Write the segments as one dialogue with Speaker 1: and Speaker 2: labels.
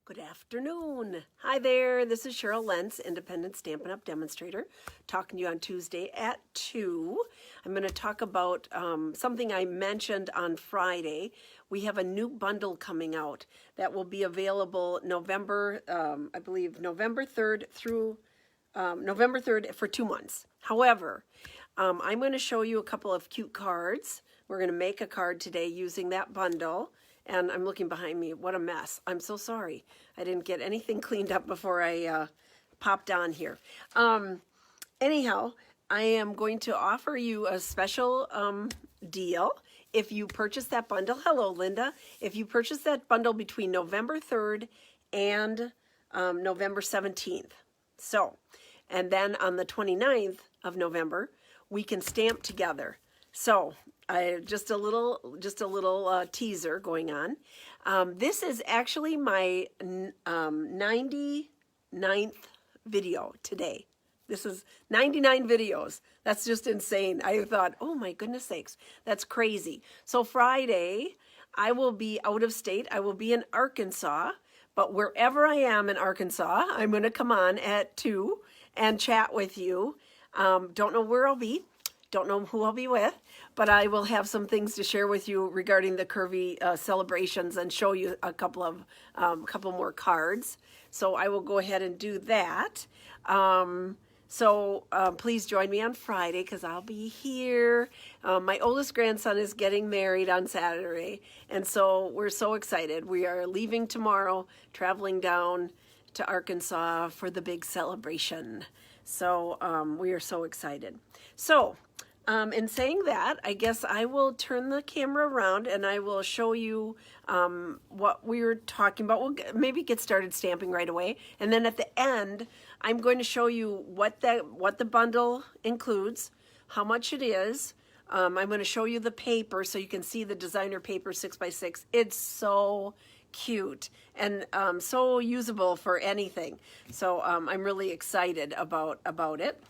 Speaker 1: Good afternoon. Hi there. This is Cheryl Lentz, Independent Stampin' Up! Demonstrator, talking to you on Tuesday at 2. I'm going to talk about something I mentioned on Friday. We have a new bundle coming out that will be available November, I believe November 3rd through November 3rd for 2 months. However, I'm going to show you a couple of cute cards. We're going to make a card today using that bundle. And I'm looking behind me. What a mess. I'm so sorry. I didn't get anything cleaned up before I popped on here. Anyhow, I am going to offer you a special deal. If you purchase that bundle, hello, Linda. If you purchase that bundle between November 3rd and November 17th. So, and then on the 29th of November, we can stamp together. So, just a little teaser going on. This is actually my 99th video today. This is 99 videos. That's just insane. I thought, oh my goodness sakes, that's crazy. So Friday, I will be out of state. I will be in Arkansas, but wherever I am in Arkansas, I'm going to come on at 2 and chat with you. Don't know where I'll be. Don't know who I'll be with, but I will have some things to share with you regarding the Curvy celebrations and show you a couple more cards. So I will go ahead and do that. Please join me on Friday because I'll be here. My oldest grandson is getting married on Saturday, and so we're so excited. We are leaving tomorrow, traveling down to Arkansas for the big celebration. So we are so excited. So in saying that, I guess I will turn the camera around and I will show you what we were talking about. We'll maybe get started stamping right away. And then at the end, I'm going to show you what the bundle includes, how much it is. I'm going to show you the paper so you can see the designer paper 6x6. It's so cute and so usable for anything. So I'm really excited about it.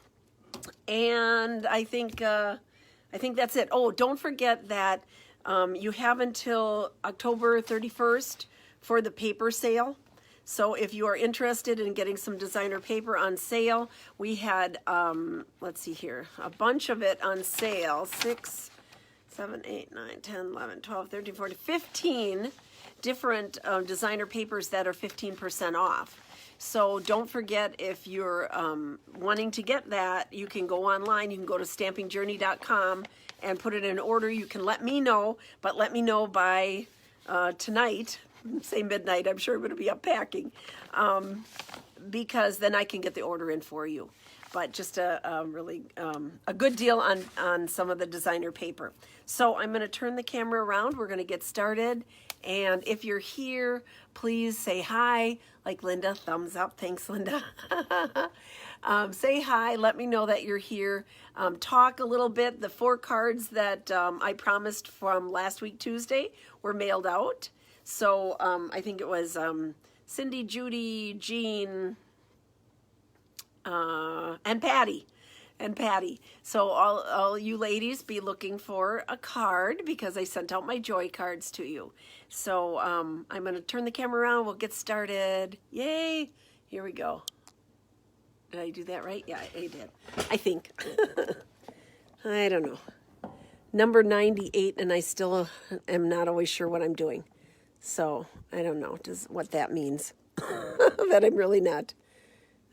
Speaker 1: And I think that's it. Oh, don't forget that you have until October 31st for the paper sale. So if you are interested in getting some designer paper on sale, we had, let's see here, a bunch of it on sale. 6, 7, 8, 9, 10, 11, 12, 13, 14, 15 different designer papers that are 15% off. So don't forget, if you're wanting to get that, you can go online. You can go to stampingjourney.com and put it in order. You can let me know, but let me know by tonight, say midnight. I'm sure I'm going to be up packing, because then I can get the order in for you. But just a really a good deal on some of the designer paper. So I'm going to turn the camera around. We're going to get started. And if you're here, please say hi, like Linda, thumbs up. Thanks, Linda. Say hi. Let me know that you're here. Talk a little bit. The 4 cards that I promised from last week, Tuesday, were mailed out. So I think it was Cindy, Judy, Jean, and Patty. So all you ladies be looking for a card because I sent out my joy cards to you. So I'm going to turn the camera around. We'll get started. Yay. Here we go. Did I do that right? Yeah, I did. I think. I don't know. Number 98, and I still am not always sure what I'm doing. So I don't know what that means. That I'm really not.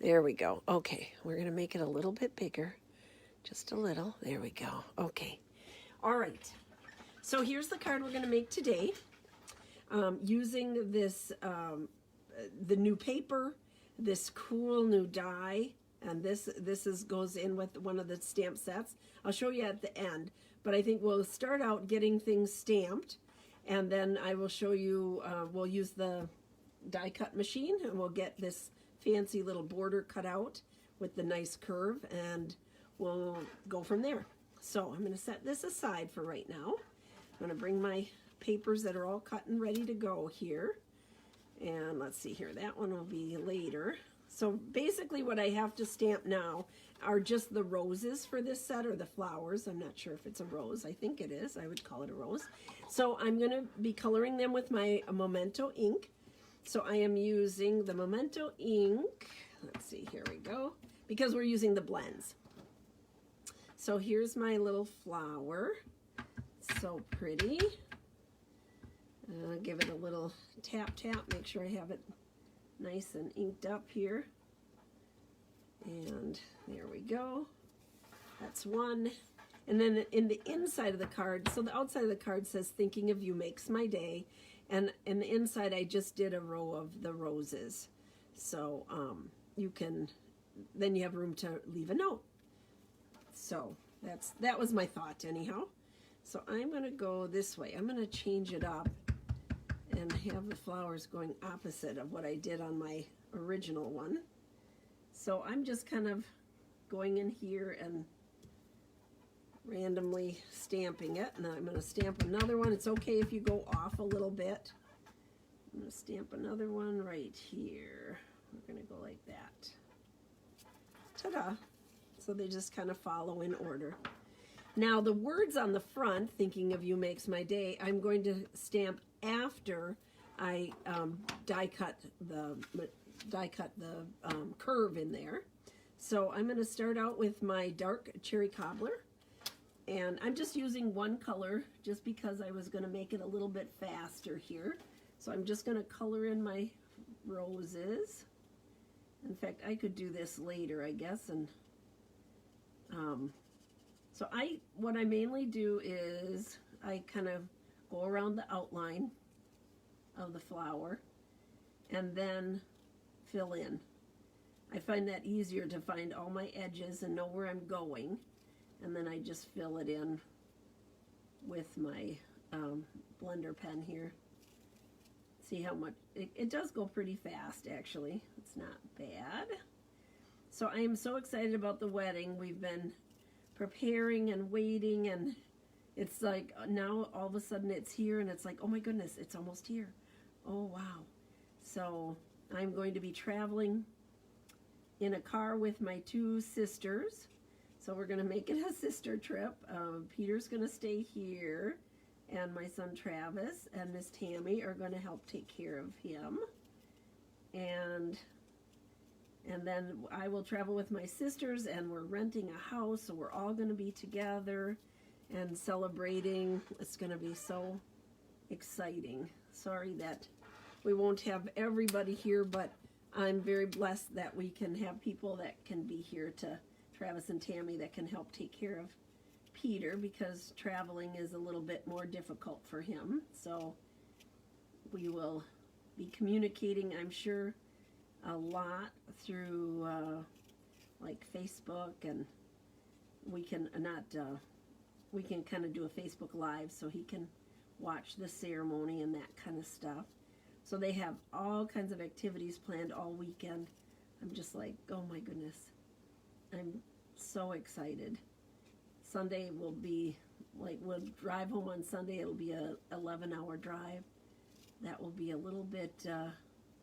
Speaker 1: There we go. Okay, we're going to make it a little bit bigger. Just a little. There we go. Okay. All right. So here's the card we're going to make today. Using this, the new paper, this cool new die, and this goes in with one of the stamp sets. I'll show you at the end, but I think we'll start out getting things stamped, and then I will show you, we'll use the die cut machine, and we'll get this fancy little border cut out with the nice curve, and we'll go from there. So I'm going to set this aside for right now. I'm going to bring my papers that are all cut and ready to go here. And let's see here, that one will be later. So basically what I have to stamp now are just the roses for this set, or the flowers. I'm not sure if it's a rose. I think it is. I would call it a rose. So I'm going to be coloring them with my Memento ink. So I am using the Memento ink. Let's see, here we go. Because we're using the blends. So here's my little flower. So pretty. Give it a little tap, make sure I have it nice and inked up here. And there we go. That's one. And then in the inside of the card, so the outside of the card says, thinking of you makes my day. And in the inside, I just did a row of the roses. So you can, then you have room to leave a note. So that was my thought anyhow. So I'm going to go this way. I'm going to change it up and have the flowers going opposite of what I did on my original one. So I'm just kind of going in here and randomly stamping it. And I'm going to stamp another one. It's okay if you go off a little bit. I'm going to stamp another one right here. We're going to go like that. Ta-da! So they just kind of follow in order. Now the words on the front, thinking of you makes my day, I'm going to stamp after I die cut the curve in there. So I'm going to start out with my dark cherry cobbler, and I'm just using one color just because I was going to make it a little bit faster here. So I'm just going to color in my roses. In fact, I could do this later, I guess, and so what I mainly do is I kind of go around the outline of the flower and then fill in. I find that easier to find all my edges and know where I'm going, and then I just fill it in with my blender pen here. See how much, it does go pretty fast actually. It's not bad. So I am so excited about the wedding. We've been preparing and waiting, and it's like now all of a sudden it's here, and it's like, oh my goodness, it's almost here. Oh wow. So I'm going to be traveling in a car with my two sisters. So we're going to make it a sister trip. Peter's going to stay here, and my son Travis and Miss Tammy are going to help take care of him. And then I will travel with my sisters, and we're renting a house, so we're all going to be together and celebrating. It's going to be so exciting. Sorry that we won't have everybody here, but I'm very blessed that we can have people that can be here to, Travis and Tammy, that can help take care of Peter, because traveling is a little bit more difficult for him. So we will be communicating, I'm sure, a lot through like Facebook, and we can we can kind of do a Facebook Live so he can watch the ceremony and that kind of stuff. So they have all kinds of activities planned all weekend. I'm just like, oh my goodness, I'm so excited. Sunday will be like, we'll drive home on Sunday. It'll be a 11-hour drive. That will be a little bit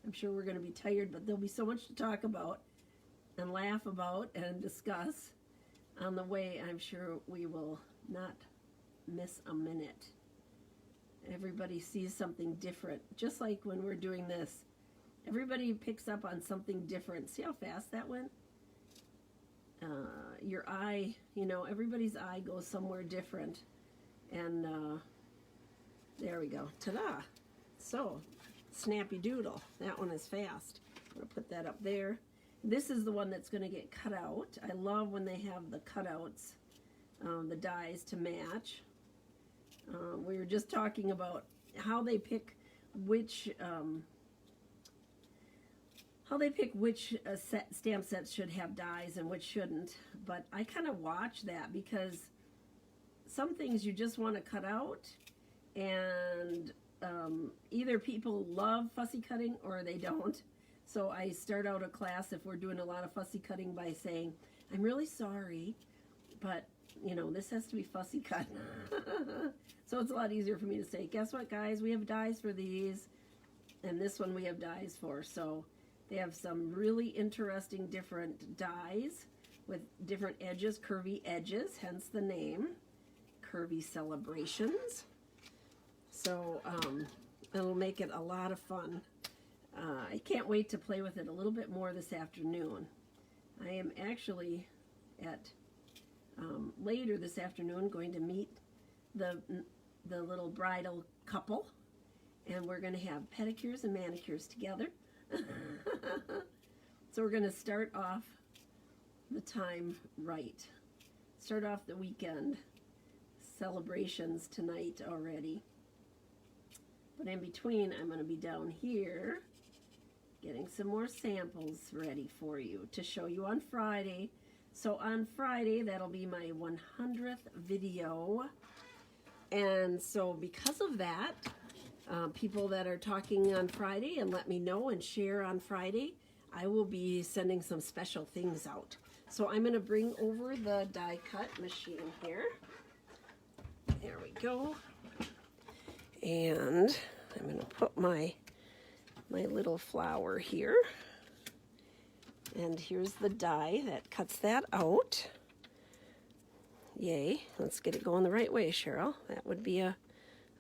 Speaker 1: I'm sure we're going to be tired, but there'll be so much to talk about and laugh about and discuss on the way. I'm sure we will not miss a minute. Everybody sees something different. Just like when we're doing this, everybody picks up on something different. See how fast that went? Your eye, you know, everybody's eye goes somewhere different. And there we go. Ta-da! So, Snappy Doodle. That one is fast. I'm going to put that up there. This is the one that's going to get cut out. I love when they have the cutouts, the dies to match. We were just talking about how they pick which stamp sets should have dies and which shouldn't. But I kind of watch that because some things you just want to cut out, and either people love fussy cutting or they don't. So I start out a class, if we're doing a lot of fussy cutting, by saying, I'm really sorry, but you know, this has to be fussy cut. So it's a lot easier for me to say, guess what guys, we have dies for these, and this one we have dies for. So they have some really interesting different dies with different edges, curvy edges, hence the name, Curvy Celebrations. So it'll make it a lot of fun. I can't wait to play with it a little bit more this afternoon. I am actually at later this afternoon going to meet the little bridal couple, and we're going to have pedicures and manicures together. So we're going to start off the time right. Start off the weekend celebrations tonight already. But in between, I'm going to be down here getting some more samples ready for you to show you on Friday. So on Friday, that'll be my 100th video. And so because of that, people that are talking on Friday and let me know and share on Friday, I will be sending some special things out. So I'm going to bring over the die cut machine here. There we go. And I'm going to put my little flower here. And here's the die that cuts that out. Yay. Let's get it going the right way, Cheryl. That would be a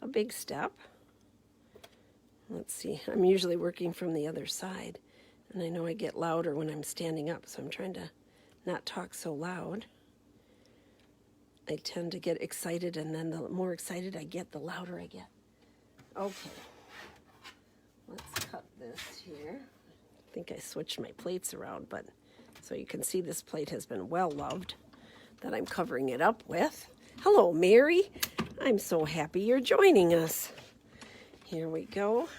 Speaker 1: big step. Let's see. I'm usually working from the other side. And I know I get louder when I'm standing up, so I'm trying to not talk so loud. I tend to get excited, and then the more excited I get, the louder I get. Okay. Let's cut this here. I think I switched my plates around, but so you can see this plate has been well loved that I'm covering it up with. Hello, Mary. I'm so happy you're joining us. Here we go.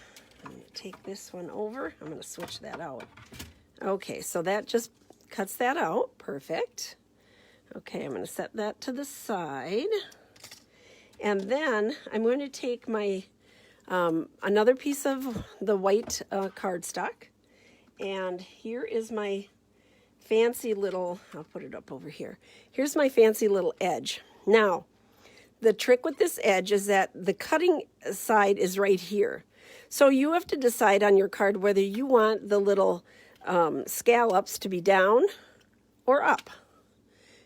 Speaker 1: I'm going to take this one over. I'm going to switch that out. Okay, so that just cuts that out. Perfect. Okay, I'm going to set that to the side. And then I'm going to take my another piece of the white cardstock. And here is my fancy little, I'll put it up over here. Here's my fancy little edge. Now, the trick with this edge is that the cutting side is right here. So you have to decide on your card whether you want the little scallops to be down or up.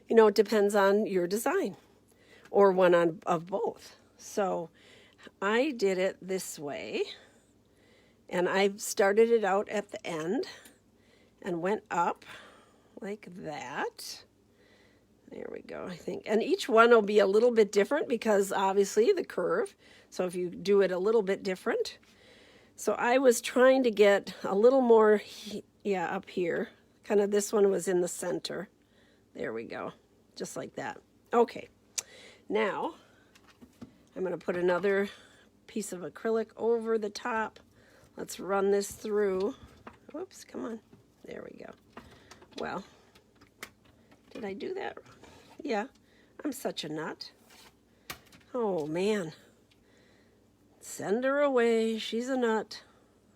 Speaker 1: You know, it depends on your design or one of both. So I did it this way, and I started it out at the end and went up like that. There we go, I think. And each one will be a little bit different because obviously the curve. So if you do it a little bit different. So I was trying to get a little more, yeah, up here. Kind of this one was in the center. There we go, just like that. Okay, now I'm going to put another piece of acrylic over the top. Let's run this through. Whoops, come on. There we go. Well, did I do that wrong? Yeah, I'm such a nut. Oh, man. Send her away. She's a nut.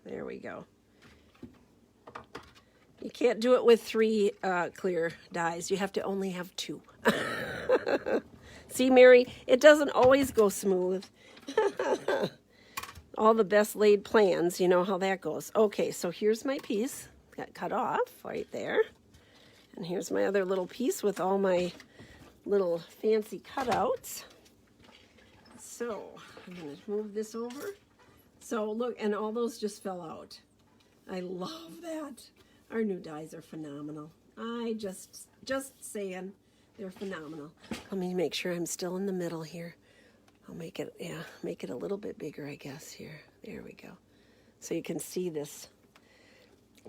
Speaker 1: There we go. You can't do it with 3 clear dies. You have to only have 2. See, Mary, it doesn't always go smooth. All the best laid plans, you know how that goes. Okay, so here's my piece. Got cut off right there. And here's my other little piece with all my little fancy cutouts. So I'm going to move this over. So look, and all those just fell out. I love that. Our new dies are phenomenal. I just saying, they're phenomenal. Let me make sure I'm still in the middle here. I'll make it, yeah, make it a little bit bigger, I guess, here. There we go. So you can see this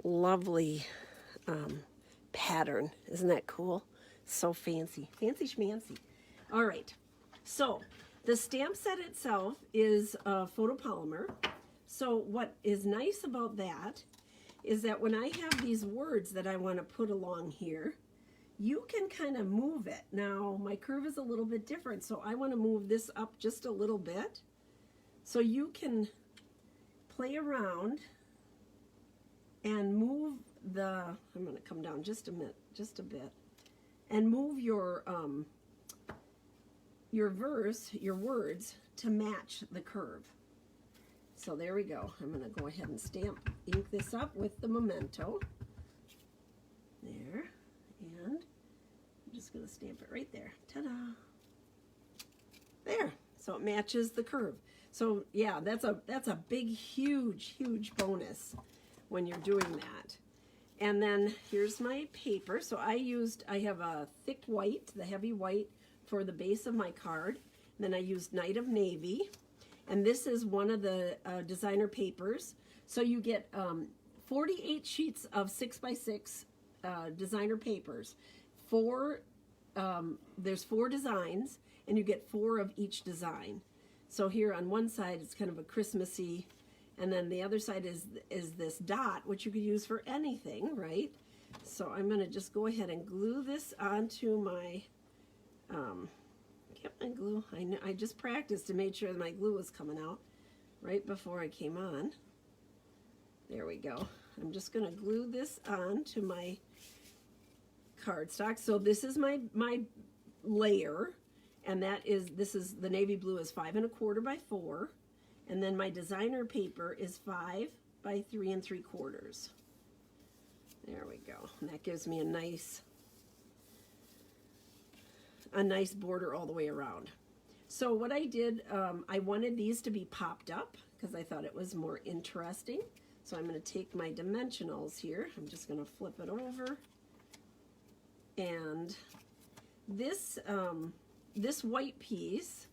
Speaker 1: lovely pattern. Isn't that cool? So fancy. Fancy schmancy. All right. So the stamp set itself is photopolymer. So what is nice about that is that when I have these words that I want to put along here, you can kind of move it. Now, my curve is a little bit different, so I want to move this up just a little bit. So you can play around and move the, I'm going to come down just a bit, and move your verse, your words, to match the curve. So there we go. I'm going to go ahead and ink this up with the memento. There. And I'm just going to stamp it right there. Ta-da! There. So it matches the curve. So yeah, that's a big, huge bonus. when you're doing that. And then here's my paper. So I have a thick white, the heavy white for the base of my card. And then I used Night of Navy. And this is one of the designer papers. So you get 48 sheets of 6x6 designer papers. There's 4 designs, and you get 4 of each design. So here on one side, it's kind of a Christmassy, and then the other side is this dot, which you could use for anything, right? So I'm going to just go ahead and glue this onto my, get my glue. I just practiced to make sure that my glue was coming out right before I came on. There we go. I'm just going to glue this on to my cardstock. So this is my layer, and this is the navy blue is 5 1/4 by 4, and then my designer paper is 5 by 3 3/4. There we go. And that gives me a nice border all the way around. So what I did, I wanted these to be popped up because I thought it was more interesting. So I'm going to take my dimensionals here. I'm just going to flip it over. And this white piece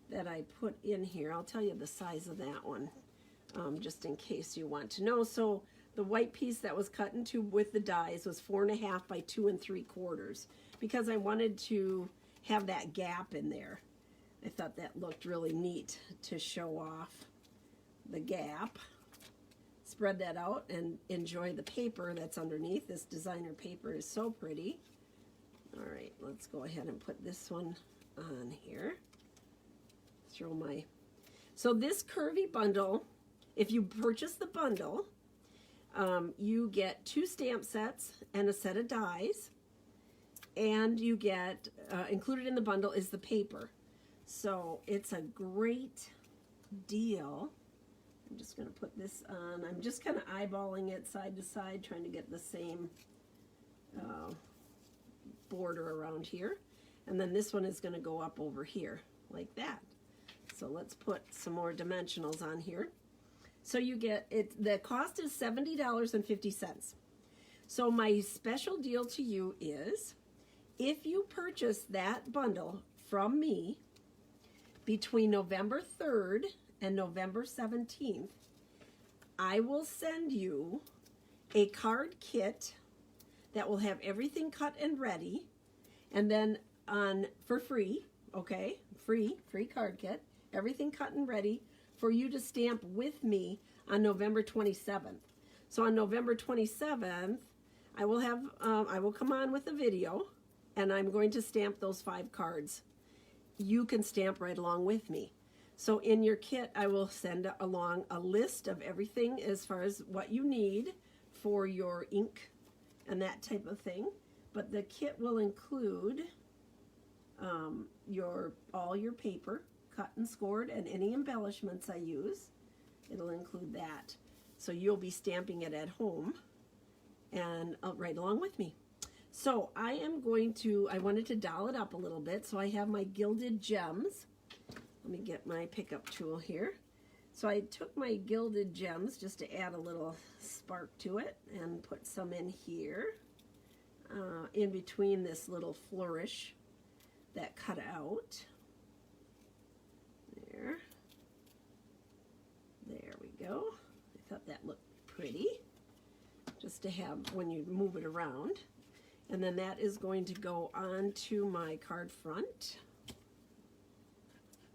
Speaker 1: that I put in here, I'll tell you the size of that one, just in case you want to know. So the white piece that was cut into with the dies was 4 1/2 by 2 3/4 because I wanted to have that gap in there. I thought that looked really neat to show off the gap. Spread that out and enjoy the paper that's underneath. This designer paper is so pretty. All right, let's go ahead and put this one on here. So this Curvy bundle, if you purchase the bundle, you get 2 stamp sets and a set of dies, and you get, included in the bundle is the paper. So it's a great deal. I'm just going to put this on. I'm just kind of eyeballing it side to side, trying to get the same border around here. And then this one is going to go up over here like that. So let's put some more dimensionals on here. So you get it, the cost is $70.50. So my special deal to you is if you purchase that bundle from me between November 3rd and November 17th, I will send you a card kit that will have everything cut and ready, and then for free, okay, free card kit, everything cut and ready for you to stamp with me on November 27th. So on November 27th, I will come on with a video, and I'm going to stamp those 5 cards. You can stamp right along with me. So in your kit, I will send along a list of everything as far as what you need for your ink and that type of thing. But the kit will include all your paper, cut and scored, and any embellishments I use. It'll include that. So you'll be stamping it at home and right along with me. So I wanted to doll it up a little bit, so I have my gilded gems. Let me get my pickup tool here. So I took my gilded gems just to add a little spark to it and put some in here, in between this little flourish that cut out. There we go. I thought that looked pretty, just to have when you move it around. And then that is going to go onto my card front.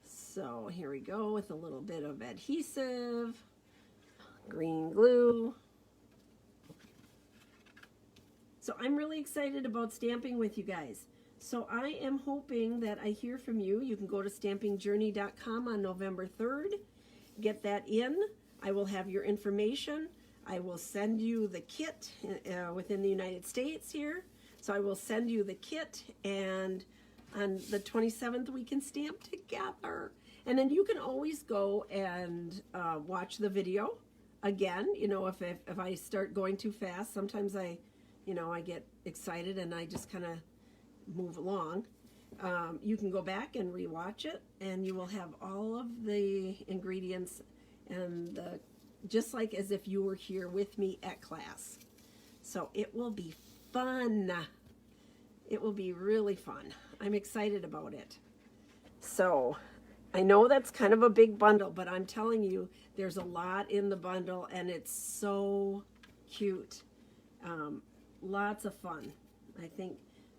Speaker 1: So here we go with a little bit of adhesive, green glue. So I'm really excited about stamping with you guys. So I am hoping that I hear from you. You can go to stampingjourney.com on November 3rd. Get that in. I will have your information. I will send you the kit within the United States here. So I will send you the kit, and on the 27th we can stamp together. And then you can always go and watch the video again. You know, if I start going too fast, sometimes I get excited and I just kind of move along. You can go back and rewatch it, and you will have all of the ingredients and just like as if you were here with me at class. So it will be fun. It will be really fun. I'm excited about it. So I know that's kind of a big bundle, but I'm telling you, there's a lot in the bundle, and it's so cute. Lots of fun. I think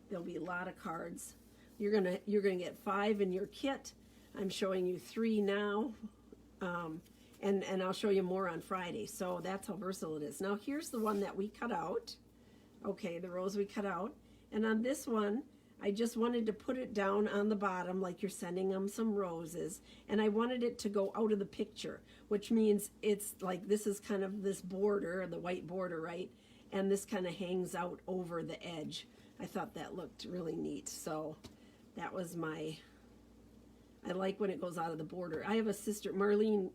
Speaker 1: there'll be a lot of cards. You're gonna get 5 in your kit. I'm showing you 3 now, and I'll show you more on Friday. So that's how versatile it is. Now here's the one that we cut out. Okay, the rose we cut out, and on this one, I just wanted to put it down on the bottom like you're sending them some roses, and I wanted it to go out of the picture, which means it's like this is kind of this border, the white border, right? And this kind of hangs out over the edge. I thought that looked really neat, so that was I like when it goes out of the border. I have a sister, Marlene,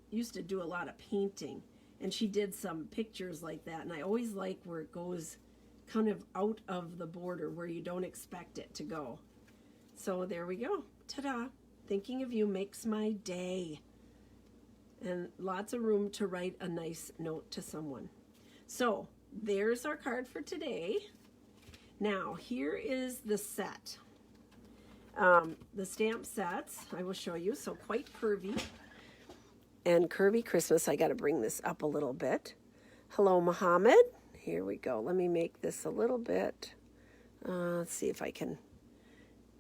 Speaker 1: used to do a lot of painting, and she did some pictures like that, and I always like where it goes kind of out of the border where you don't expect it to go. So there we go. Ta-da! Thinking of you makes my day. And lots of room to write a nice note to someone. So there's our card for today. Now here is the set. The stamp sets I will show you. So quite curvy. And Curvy Christmas, I got to bring this up a little bit. Hello, Muhammad. Here we go. Let me make this a little bit. Let's see if I can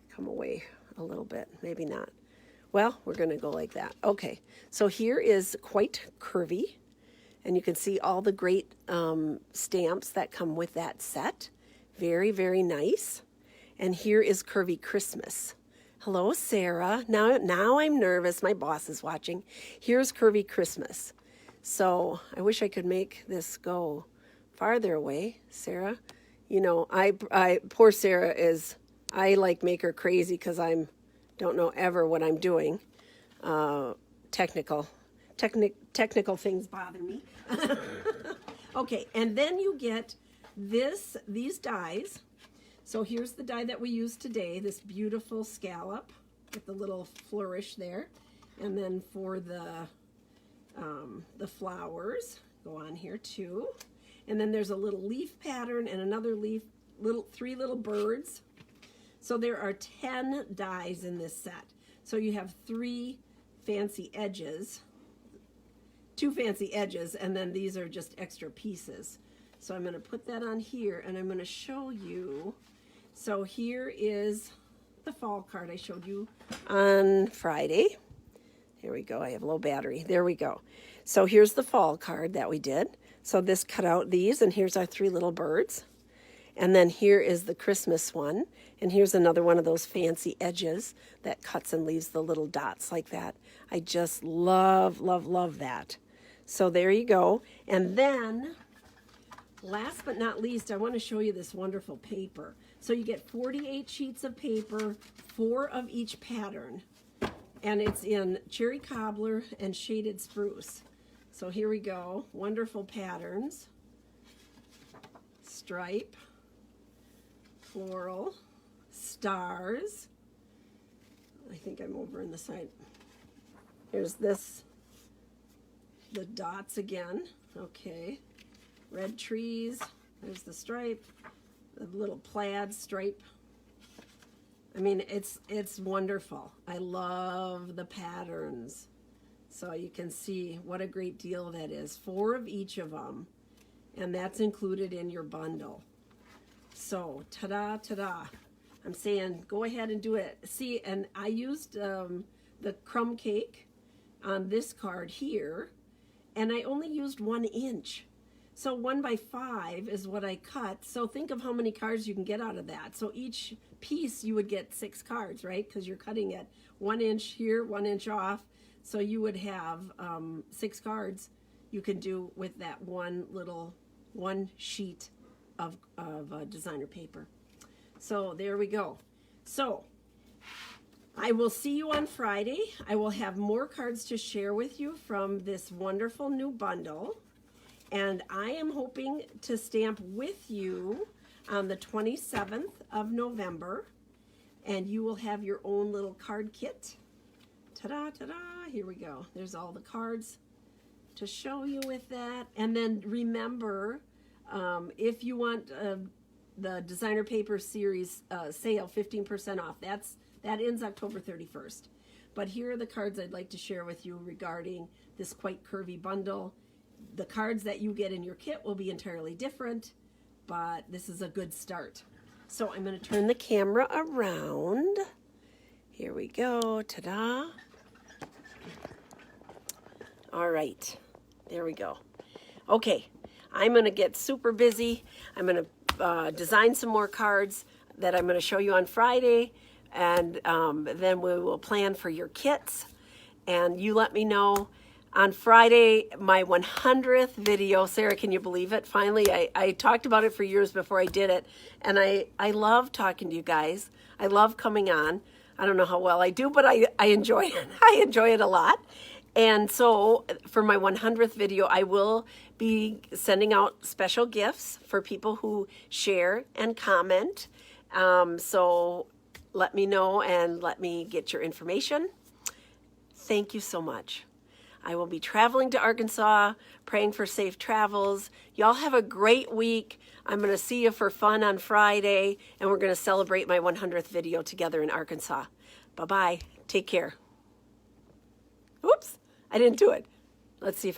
Speaker 1: come away a little bit. Maybe not. Well, we're going to go like that. Okay, so here is Quite Curvy. And you can see all the great stamps that come with that set. Very, very nice. And here is Curvy Christmas. Hello, Sarah. Now I'm nervous. My boss is watching. Here's Curvy Christmas. So I wish I could make this go farther away, Sarah. You know, I poor Sarah is, I like make her crazy because don't know ever what I'm doing. Technical things bother me. Okay, and then you get these dies. So here's the die that we used today, this beautiful scallop with the little flourish there. And then for the flowers, go on here too. And then there's a little leaf pattern and another leaf, 3 little birds. So there are 10 dies in this set. So you have 3 fancy edges, 2 fancy edges, and then these are just extra pieces. So I'm going to put that on here, and I'm going to show you. So here is the fall card I showed you on Friday. Here we go. I have low battery. There we go. So here's the fall card that we did. So this cut out these, and here's our 3 little birds. And then here is the Christmas one. And here's another one of those fancy edges that cuts and leaves the little dots like that. I just love, love, love that. So there you go. And then, last but not least, I want to show you this wonderful paper. So you get 48 sheets of paper, 4 of each pattern. And it's in cherry cobbler and shaded spruce. So here we go. Wonderful patterns. Stripe, floral, stars. I think I'm over in the side. Here's this, the dots again. Okay. Red trees. There's the stripe, the little plaid stripe. I mean, it's wonderful. I love the patterns. So you can see what a great deal that is. 4 of each of them. And that's included in your bundle. So, ta-da, ta-da. I'm saying go ahead and do it. See, and I used the crumb cake on this card here. And I only used 1 inch. So 1 by 5 is what I cut. So think of how many cards you can get out of that. So each piece you would get 6 cards, right? Because you're cutting it 1 inch here, 1 inch off. So you would have 6 cards you can do with that one sheet of designer paper. So there we go. So I will see you on Friday. I will have more cards to share with you from this wonderful new bundle. And I am hoping to stamp with you on the 27th of November. And you will have your own little card kit. Ta-da, ta-da, here we go. There's all the cards. to show you with that. And then remember, if you want the designer paper series sale, 15% off. That ends October 31st. But here are the cards I'd like to share with you regarding this quite curvy bundle. The cards that you get in your kit will be entirely different, but this is a good start. So I'm going to turn the camera around. Here we go. Ta-da. All right. There we go. Okay. I'm going to get super busy. I'm going to design some more cards that I'm going to show you on Friday. And then we will plan for your kits. And you let me know. On Friday, my 100th video, Sarah, can you believe it? Finally, I talked about it for years before I did it. And I love talking to you guys. I love coming on. I don't know how well I do, but I enjoy it. I enjoy it a lot. And so for my 100th video, I will be sending out special gifts for people who share and comment. So let me know and let me get your information. Thank you so much. I will be traveling to Arkansas, praying for safe travels. Y'all have a great week. I'm going to see you for fun on Friday, and we're going to celebrate my 100th video together in Arkansas. Bye-bye. Take care. Oops, I didn't do it. Let's see if I